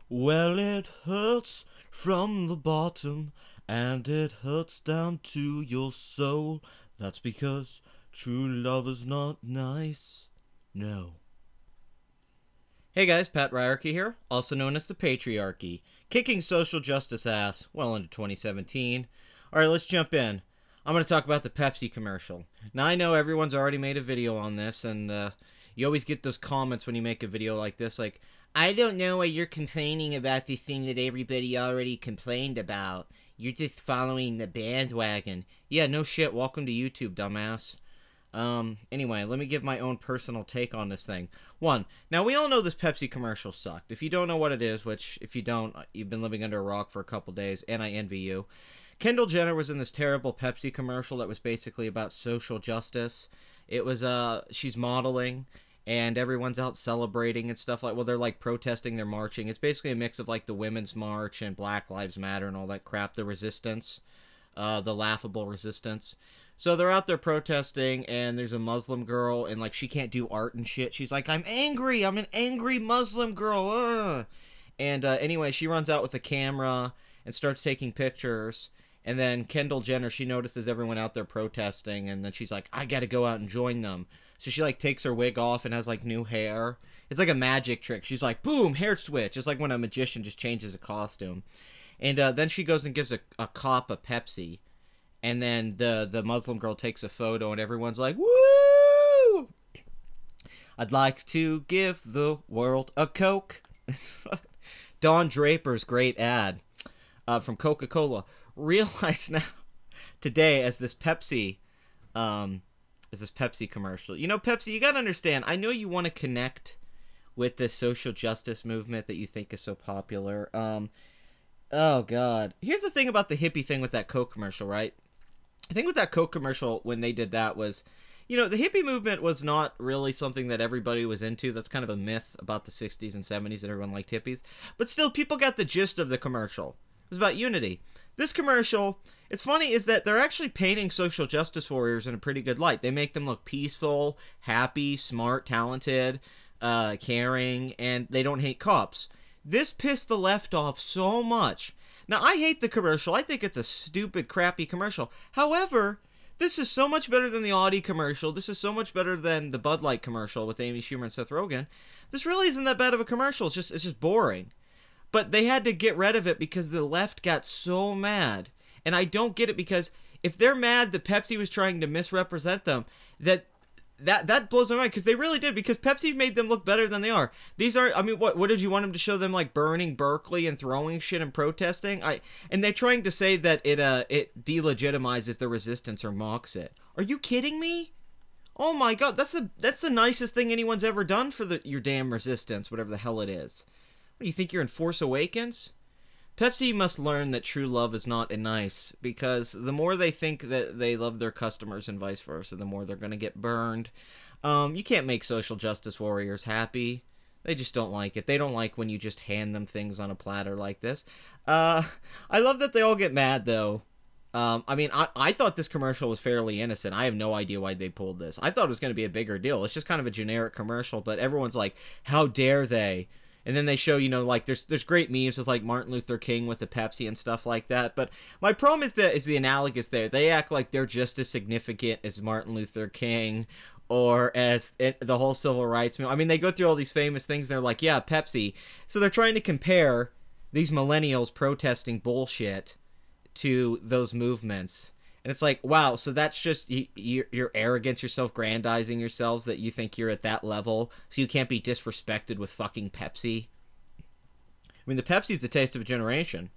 Well, it hurts from the bottom, and it hurts down to your soul. That's because true love is not nice. No. Hey guys, Pat Ryerke here, also known as the Patriarchy, kicking social justice ass well into 2017. Alright, let's jump in. I'm going to talk about the Pepsi commercial. Now, I know everyone's already made a video on this, and you always get those comments when you make a video like this, like, I don't know why you're complaining about this thing that everybody already complained about. You're just following the bandwagon. Yeah, no shit. Welcome to YouTube, dumbass. Anyway, let me give my own personal take on this thing. One, now we all know this Pepsi commercial sucked. If you don't know what it is, which if you don't, you've been living under a rock for a couple days, and I envy you. Kendall Jenner was in this terrible Pepsi commercial that was basically about social justice. It was, she's modeling, and everyone's out celebrating and stuff like, well, they're like protesting, they're marching. It's basically a mix of like the Women's March and Black Lives Matter and all that crap, the resistance, the laughable resistance. So they're out there protesting, and there's a Muslim girl, and like she can't do art and shit. She's like, I'm angry, I'm an angry Muslim girl. And anyway, she runs out with a camera and starts taking pictures. And then Kendall Jenner, she notices everyone out there protesting, and then she's like, I gotta go out and join them. So she like takes her wig off and has like new hair. It's like a magic trick. She's like, boom, hair switch. It's like when a magician just changes a costume. And then she goes and gives a cop a Pepsi. And then the Muslim girl takes a photo, and everyone's like, woo! I'd like to give the world a Coke. Don Draper's great ad from Coca-Cola. Realize now, today, as this Pepsi commercial. You know, Pepsi, you gotta understand, I know you want to connect with this social justice movement that you think is so popular. Oh, God. Here's the thing about the hippie thing with that Coke commercial, right? The thing with that Coke commercial when they did that was, you know, the hippie movement was not really something that everybody was into. That's kind of a myth about the 60s and 70s that everyone liked hippies. But still, people got the gist of the commercial. It was about unity. This commercial, it's funny, is that they're actually painting social justice warriors in a pretty good light. They make them look peaceful, happy, smart, talented, caring, and they don't hate cops. This pissed the left off so much. Now, I hate the commercial. I think it's a stupid, crappy commercial. However, this is so much better than the Audi commercial. This is so much better than the Bud Light commercial with Amy Schumer and Seth Rogen. This really isn't that bad of a commercial. It's just boring. But they had to get rid of it because the left got so mad. And I don't get it, because if they're mad that Pepsi was trying to misrepresent them, that blows my mind, because they really did, because Pepsi made them look better than they are. These are, I mean, what did you want them to show them, like burning Berkeley and throwing shit and protesting? And they're trying to say that it delegitimizes the resistance or mocks it. Are you kidding me? Oh my God, that's the nicest thing anyone's ever done for your damn resistance, whatever the hell it is. What, do you think you're in Force Awakens? Pepsi must learn that true love is not nice, because the more they think that they love their customers and vice versa, the more they're going to get burned. You can't make social justice warriors happy. They just don't like it. They don't like when you just hand them things on a platter like this. I love that they all get mad, though. I mean, I thought this commercial was fairly innocent. I have no idea why they pulled this. I thought it was going to be a bigger deal. It's just kind of a generic commercial, but everyone's like, how dare they? And then they show, you know, like there's great memes with like Martin Luther King with the Pepsi and stuff like that. But my problem is the analogous there. They act like they're just as significant as Martin Luther King or as the whole civil rights movement. I mean, they go through all these famous things. They're like, yeah, Pepsi. So they're trying to compare these millennials protesting bullshit to those movements. And it's like, wow, so that's just your arrogance, your self-grandizing yourselves, that you think you're at that level, so you can't be disrespected with fucking Pepsi. I mean, the Pepsi's the taste of a generation.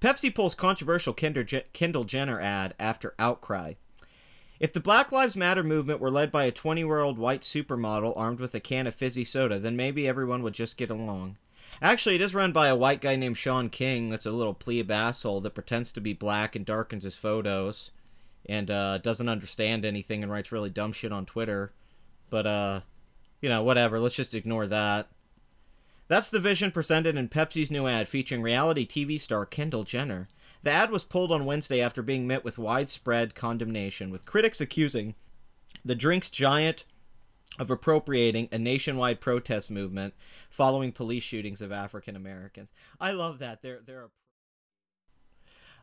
Pepsi pulls controversial Kendall Jenner ad after outcry. If the Black Lives Matter movement were led by a 20-year-old white supermodel armed with a can of fizzy soda, then maybe everyone would just get along. Actually, it is run by a white guy named Sean King that's a little plebe asshole that pretends to be black and darkens his photos. And doesn't understand anything and writes really dumb shit on Twitter. But, you know, whatever. Let's just ignore that. That's the vision presented in Pepsi's new ad featuring reality TV star Kendall Jenner. The ad was pulled on Wednesday after being met with widespread condemnation, with critics accusing the drink's giant of appropriating a nationwide protest movement following police shootings of African Americans. I love that. They're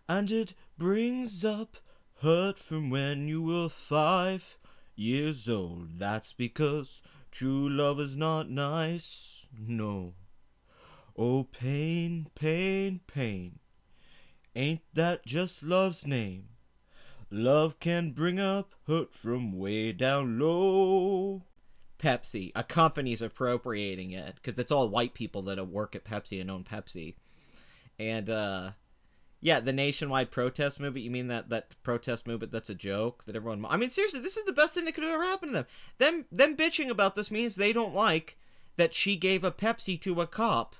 and it brings up hurt from when you were 5 years old. That's because true love is not nice. No. Oh, pain, pain, pain. Ain't that just love's name? Love can bring up hurt from way down low. Pepsi. A company's appropriating it because it's all white people that work at Pepsi and own Pepsi. And, yeah, the nationwide protest movement. You mean that protest movement that's a joke that everyone... I mean, seriously, this is the best thing that could ever happen to them. Them bitching about this means they don't like that she gave a Pepsi to a cop.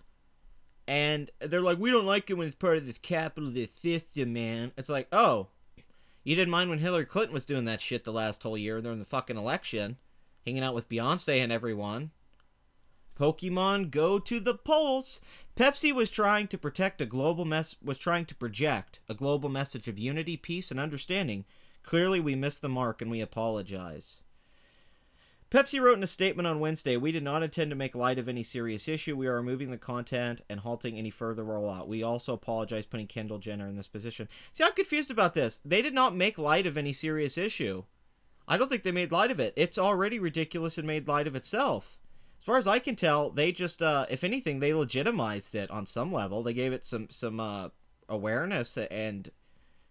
And they're like, we don't like it when it's part of this capitalist system, man. It's like, oh, you didn't mind when Hillary Clinton was doing that shit the last whole year during the fucking election. Hanging out with Beyonce and everyone. Pokemon, go to the polls. Pepsi was trying to project a global message of unity, peace, and understanding. Clearly, we missed the mark, and we apologize. Pepsi wrote in a statement on Wednesday, we did not intend to make light of any serious issue. We are removing the content and halting any further rollout. We also apologize putting Kendall Jenner in this position. See, I'm confused about this. They did not make light of any serious issue. I don't think they made light of it. It's already ridiculous and made light of itself. As far as I can tell, they just, if anything, they legitimized it on some level. They gave it some awareness and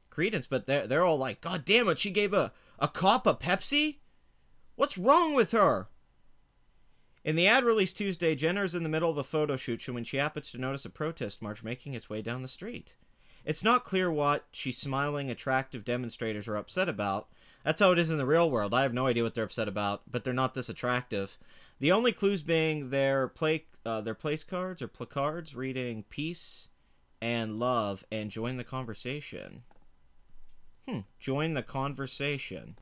credence, but they're all like, God damn it, she gave a cop a Pepsi? What's wrong with her? In the ad released Tuesday, Jenner is in the middle of a photo shoot when she happens to notice a protest march making its way down the street. It's not clear what she's smiling, attractive demonstrators are upset about. That's how it is in the real world. I have no idea what they're upset about, but they're not this attractive. The only clues being their place cards or placards reading peace and love and join the conversation. Join the conversation.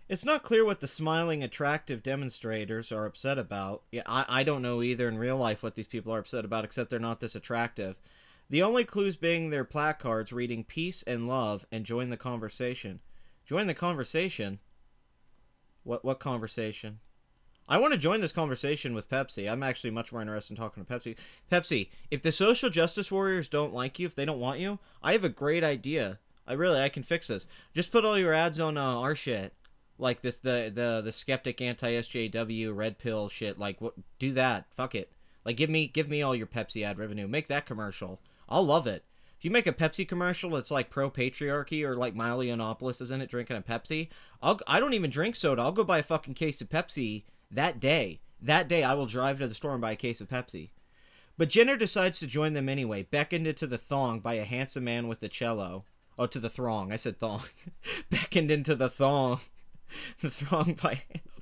It's not clear what the smiling, attractive demonstrators are upset about. Yeah, I don't know either in real life what these people are upset about, except they're not this attractive. The only clues being their placards reading peace and love and join the conversation. Join the conversation? What conversation? I want to join this conversation with Pepsi. I'm actually much more interested in talking to Pepsi. Pepsi, if the social justice warriors don't like you, if they don't want you, I have a great idea. I can fix this. Just put all your ads on our shit. Like this, the skeptic anti-SJW red pill shit. Like, do that. Fuck it. Like, give me all your Pepsi ad revenue. Make that commercial. I'll love it. If you make a Pepsi commercial that's like pro-patriarchy or like Miley Yiannopoulos is in it drinking a Pepsi, I don't even drink soda. I'll go buy a fucking case of Pepsi that day. That day I will drive to the store and buy a case of Pepsi. But Jenner decides to join them anyway, beckoned into the thong by a handsome man with a cello. Oh, to the throng. I said thong. Beckoned into the thong. The throng by hands.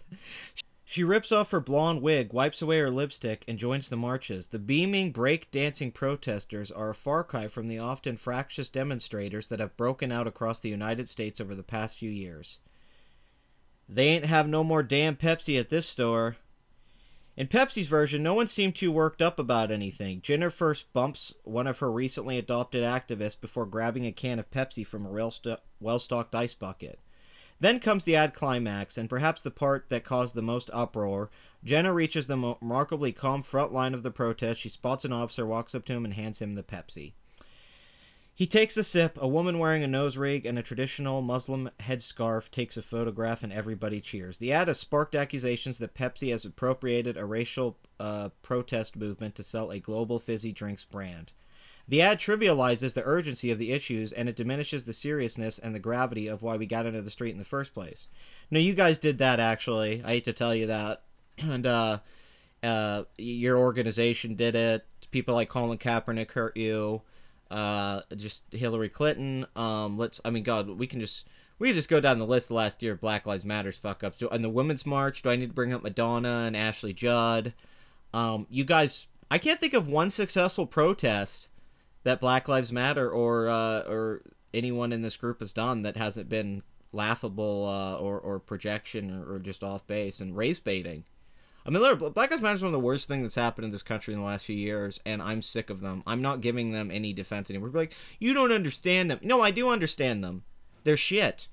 She rips off her blonde wig, wipes away her lipstick, and joins the marches. The beaming, break-dancing protesters are a far cry from the often fractious demonstrators that have broken out across the United States over the past few years. They ain't have no more damn Pepsi at this store. In Pepsi's version, no one seemed too worked up about anything. Jenner first bumps one of her recently adopted activists before grabbing a can of Pepsi from a well-stocked ice bucket. Then comes the ad climax, and perhaps the part that caused the most uproar. Jenner reaches the remarkably calm front line of the protest. She spots an officer, walks up to him, and hands him the Pepsi. He takes a sip. A woman wearing a nose rig and a traditional Muslim headscarf takes a photograph, and everybody cheers. The ad has sparked accusations that Pepsi has appropriated a racial protest movement to sell a global fizzy drinks brand. The ad trivializes the urgency of the issues, and it diminishes the seriousness and the gravity of why we got into the street in the first place. No, you guys did that, actually. I hate to tell you that. And your organization did it. People like Colin Kaepernick hurt you. Just Hillary Clinton. We can just go down the list the last year of Black Lives Matter's fuck-ups. And the Women's March, do I need to bring up Madonna and Ashley Judd? You guys, I can't think of one successful protest that Black Lives Matter or anyone in this group has done that hasn't been laughable or projection or just off base and race baiting. I mean, Black Lives Matter is one of the worst things that's happened in this country in the last few years, and I'm sick of them. I'm not giving them any defense anymore. We're like, you don't understand them. No, I do understand them. They're shit.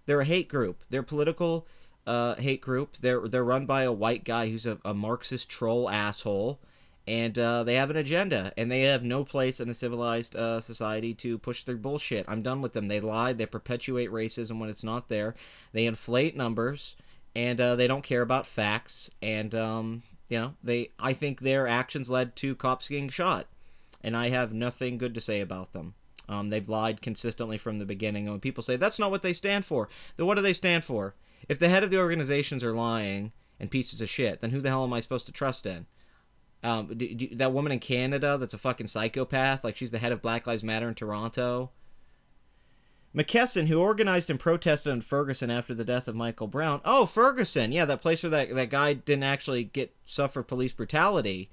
They're a hate group. They're political hate group. They're run by a white guy who's a Marxist troll asshole, and they have an agenda, and they have no place in a civilized society to push their bullshit. I'm done with them. They lie. They perpetuate racism when it's not there. They inflate numbers, and they don't care about facts. And I think their actions led to cops getting shot, and I have nothing good to say about them. They've lied consistently from the beginning. And when people say that's not what they stand for, then what do they stand for? If the head of the organizations are lying and pieces of shit, then who the hell am I supposed to trust in? That woman in Canada that's a fucking psychopath, like she's the head of Black Lives Matter in Toronto. McKesson, who organized and protested in Ferguson after the death of Michael Brown. Oh, Ferguson, yeah, that place where that guy didn't actually suffer police brutality.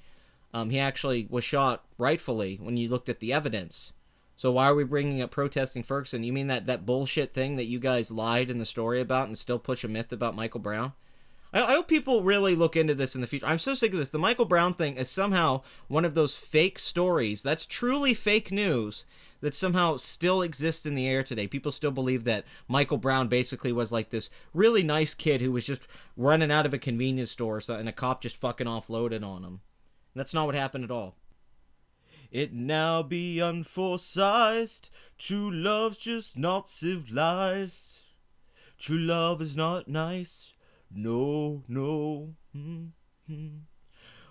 He actually was shot rightfully when you looked at the evidence. So why are we bringing up protesting Ferguson? You mean that bullshit thing that you guys lied in the story about and still push a myth about Michael Brown? I hope people really look into this in the future. I'm so sick of this. The Michael Brown thing is somehow one of those fake stories that's truly fake news that somehow still exists in the air today. People still believe that Michael Brown basically was like this really nice kid who was just running out of a convenience store and a cop just fucking offloaded on him. That's not what happened at all. It now be unforesized. True love's just not civilized. True love is not nice. No, no. Mm-hmm.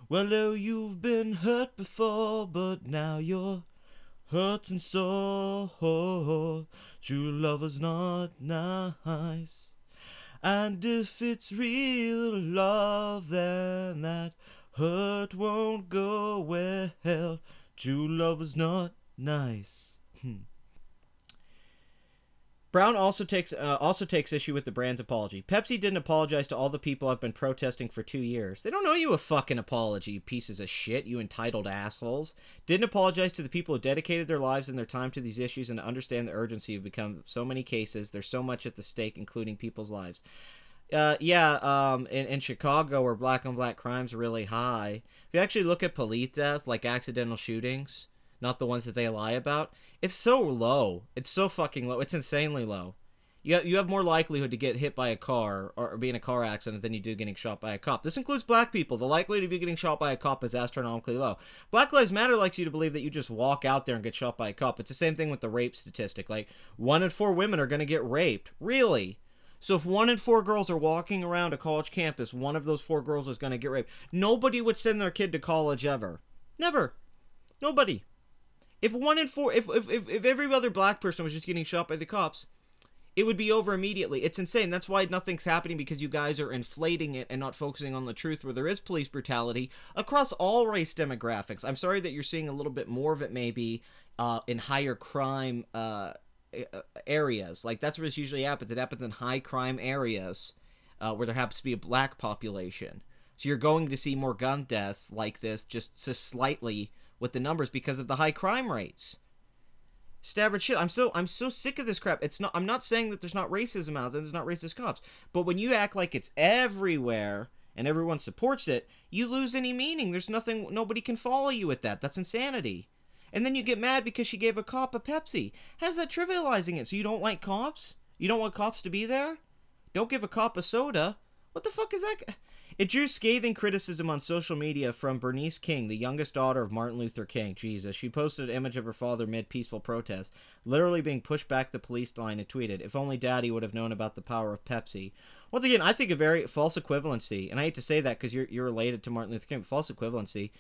Well, oh, you've been hurt before, but now you're hurting so. True love is not nice. And if it's real love, then that hurt won't go well. True love is not nice. Brown also takes issue with the brand's apology. Pepsi didn't apologize to all the people I've been protesting for 2 years. They don't owe you a fucking apology, you pieces of shit, you entitled assholes. Didn't apologize to the people who dedicated their lives and their time to these issues and understand the urgency of become so many cases. There's so much at the stake, including people's lives. In Chicago, where black on black crimes are really high, if you actually look at police deaths, like accidental shootings, not the ones that they lie about, it's so low. It's so fucking low. It's insanely low. You have more likelihood to get hit by a car or be in a car accident than you do getting shot by a cop. This includes black people. The likelihood of you getting shot by a cop is astronomically low. Black Lives Matter likes you to believe that you just walk out there and get shot by a cop. It's the same thing with the rape statistic. Like, 1 in 4 women are going to get raped. Really? So if 1 in 4 girls are walking around a college campus, one of those 4 girls is going to get raped. Nobody would send their kid to college ever. Never. Nobody. If 1 in 4, if every other black person was just getting shot by the cops, it would be over immediately. It's insane. That's why nothing's happening, because you guys are inflating it and not focusing on the truth where there is police brutality across all race demographics. I'm sorry that you're seeing a little bit more of it maybe in higher crime areas. Like, that's where this usually happens. It happens in high crime areas where there happens to be a black population. So you're going to see more gun deaths like this just slightly with the numbers because of the high crime rates. Stabbard shit. I'm so sick of this crap. I'm not saying that there's not racism out there, there's not racist cops. But when you act like it's everywhere and everyone supports it, you lose any meaning. There's nothing, nobody can follow you with that. That's insanity. And then you get mad because she gave a cop a Pepsi. How's that trivializing it? So you don't like cops? You don't want cops to be there? Don't give a cop a soda? What the fuck is that? It drew scathing criticism on social media from Bernice King, the youngest daughter of Martin Luther King. Jesus. She posted an image of her father mid-peaceful protest, literally being pushed back the police line, and tweeted, "If only Daddy would have known about the power of Pepsi." Once again, I think a very false equivalency, and I hate to say that because you're related to Martin Luther King, but false equivalency.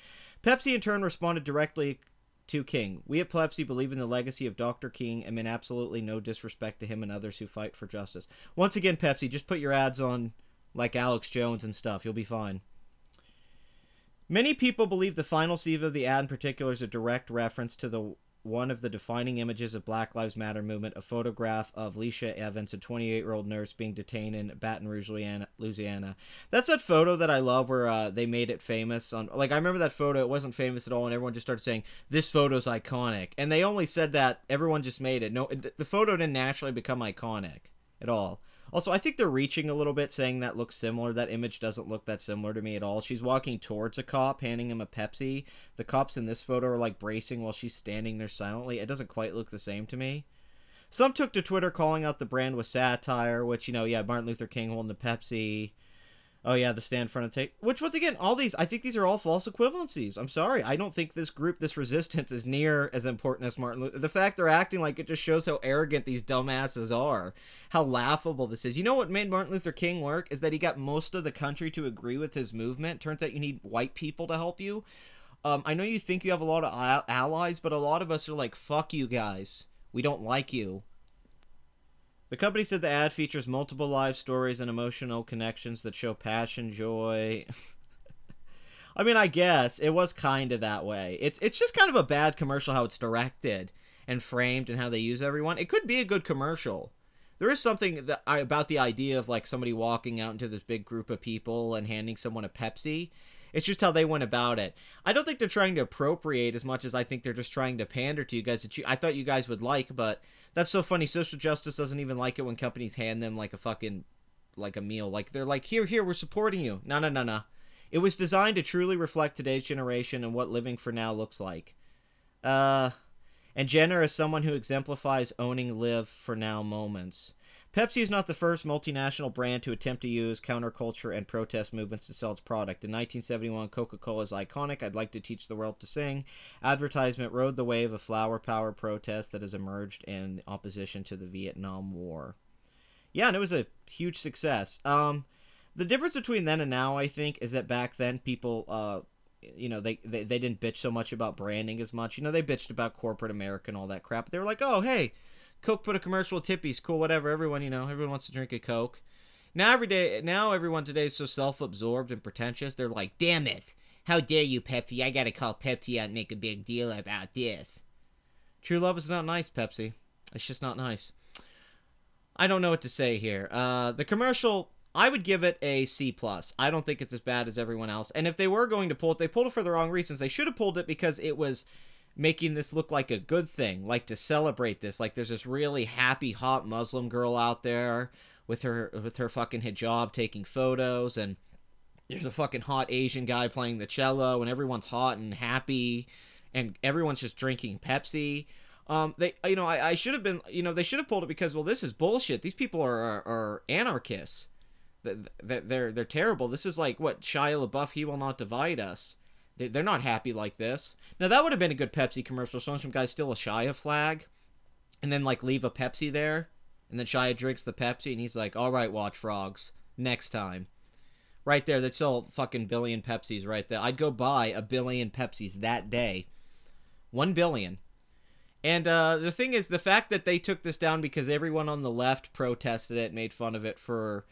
Pepsi, in turn, responded directly to King. "We at Pepsi believe in the legacy of Dr. King and mean absolutely no disrespect to him and others who fight for justice." Once again, Pepsi, just put your ads on like Alex Jones and stuff. You'll be fine. Many people believe the final scene of the ad in particular is a direct reference to one of the defining images of Black Lives Matter movement, a photograph of Leisha Evans, a 28-year-old nurse being detained in Baton Rouge, Louisiana. That's that photo that I love where they made it famous. I remember that photo. It wasn't famous at all, and everyone just started saying, "This photo's iconic." And they only said that. Everyone just made it. No, the photo didn't naturally become iconic at all. Also, I think they're reaching a little bit, saying that looks similar. That image doesn't look that similar to me at all. She's walking towards a cop, handing him a Pepsi. The cops in this photo are, like, bracing while she's standing there silently. It doesn't quite look the same to me. Some took to Twitter calling out the brand with satire, which, yeah, Martin Luther King holding the Pepsi. Oh, yeah, the stand front and take. Which, once again, I think these are all false equivalencies. I'm sorry. I don't think this group, this resistance, is near as important as Martin Luther. The fact they're acting like it just shows how arrogant these dumbasses are. How laughable this is. You know what made Martin Luther King work? Is that he got most of the country to agree with his movement. Turns out you need white people to help you. I know you think you have a lot of allies, but a lot of us are like, fuck you guys. We don't like you. The company said the ad features multiple live stories and emotional connections that show passion, joy. I mean, I guess it was kind of that way. It's just kind of a bad commercial how it's directed and framed and how they use everyone. It could be a good commercial. There is something about the idea of like somebody walking out into this big group of people and handing someone a Pepsi. It's just how they went about it. I don't think they're trying to appropriate as much as I think they're just trying to pander to you guys that I thought you guys would like, but that's so funny. Social justice doesn't even like it when companies hand them like a meal. Like they're like, here, we're supporting you. No. It was designed to truly reflect today's generation and what living for now looks like. And Jenner is someone who exemplifies owning live for now moments. Pepsi is not the first multinational brand to attempt to use counterculture and protest movements to sell its product. In 1971, Coca-Cola's iconic "I'd Like to Teach the World to Sing" advertisement rode the wave of flower power protest that has emerged in opposition to the Vietnam War. Yeah, and it was a huge success. The difference between then and now, I think, is that back then people, they didn't bitch so much about branding as much. They bitched about corporate America and all that crap. They were like, oh, hey, Coke put a commercial with hippies, cool, whatever. Everyone wants to drink a Coke. Now everyone today is so self-absorbed and pretentious. They're like, damn it, how dare you, Pepsi? I gotta call Pepsi out and make a big deal about this. True love is not nice, Pepsi. It's just not nice. I don't know what to say here. The commercial, I would give it a C+. I don't think it's as bad as everyone else. And if they were going to pull it, they pulled it for the wrong reasons. They should have pulled it because it was making this look like a good thing, like to celebrate this. Like there's this really happy, hot Muslim girl out there with her fucking hijab taking photos, and there's a fucking hot Asian guy playing the cello, and everyone's hot and happy, and everyone's just drinking Pepsi. I should have been, they should have pulled it because, well, this is bullshit. These people are anarchists. They're terrible. This is like, what, Shia LaBeouf, He Will Not Divide Us. They're not happy like this. Now, that would have been a good Pepsi commercial. Showing some guys steal a Shia flag and then, like, leave a Pepsi there. And then Shia drinks the Pepsi and he's like, all right, Watch Frogs. Next time. Right there. They'd sell fucking billion Pepsis right there. I'd go buy a billion Pepsis that day. 1 billion. And the thing is, the fact that they took this down because everyone on the left protested it, made fun of it for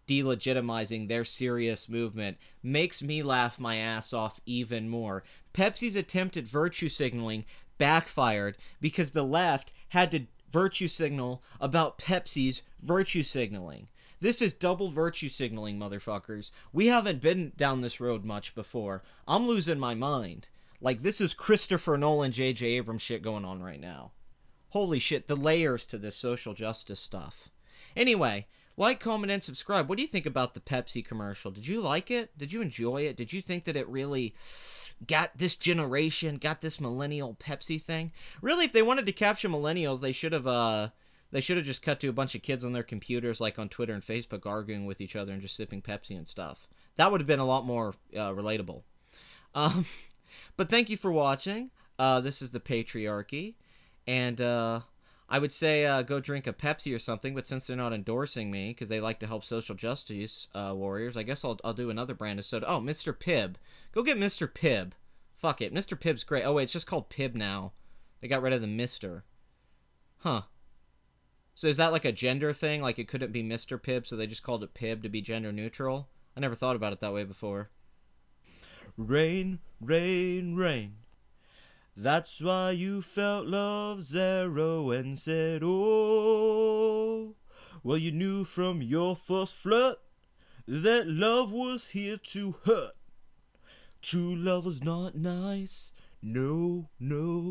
delegitimizing their serious movement, makes me laugh my ass off even more. Pepsi's attempt at virtue signaling backfired because the left had to virtue signal about Pepsi's virtue signaling. This is double virtue signaling, motherfuckers. We haven't been down this road much before. I'm losing my mind. Like, this is Christopher Nolan, J.J. Abrams shit going on right now. Holy shit, the layers to this social justice stuff. Anyway, like, comment, and subscribe. What do you think about the Pepsi commercial? Did you like it? Did you enjoy it? Did you think that it really got this generation, got this millennial Pepsi thing? Really, if they wanted to capture millennials, they should have just cut to a bunch of kids on their computers, like on Twitter and Facebook, arguing with each other and just sipping Pepsi and stuff. That would have been a lot more relatable. But thank you for watching. This is the Patriarchy, and I would say go drink a Pepsi or something, but since they're not endorsing me because they like to help social justice warriors, I guess I'll do another brand of soda. Oh, Mr. Pibb. Go get Mr. Pibb. Fuck it. Mr. Pibb's great. Oh, wait, it's just called Pibb now. They got rid of the Mr. Huh. So is that like a gender thing? Like it couldn't be Mr. Pibb, so they just called it Pibb to be gender neutral? I never thought about it that way before. Rain, rain, rain. That's why you felt love zero and said, oh. Well, you knew from your first flirt that love was here to hurt. True love is not nice. No, no.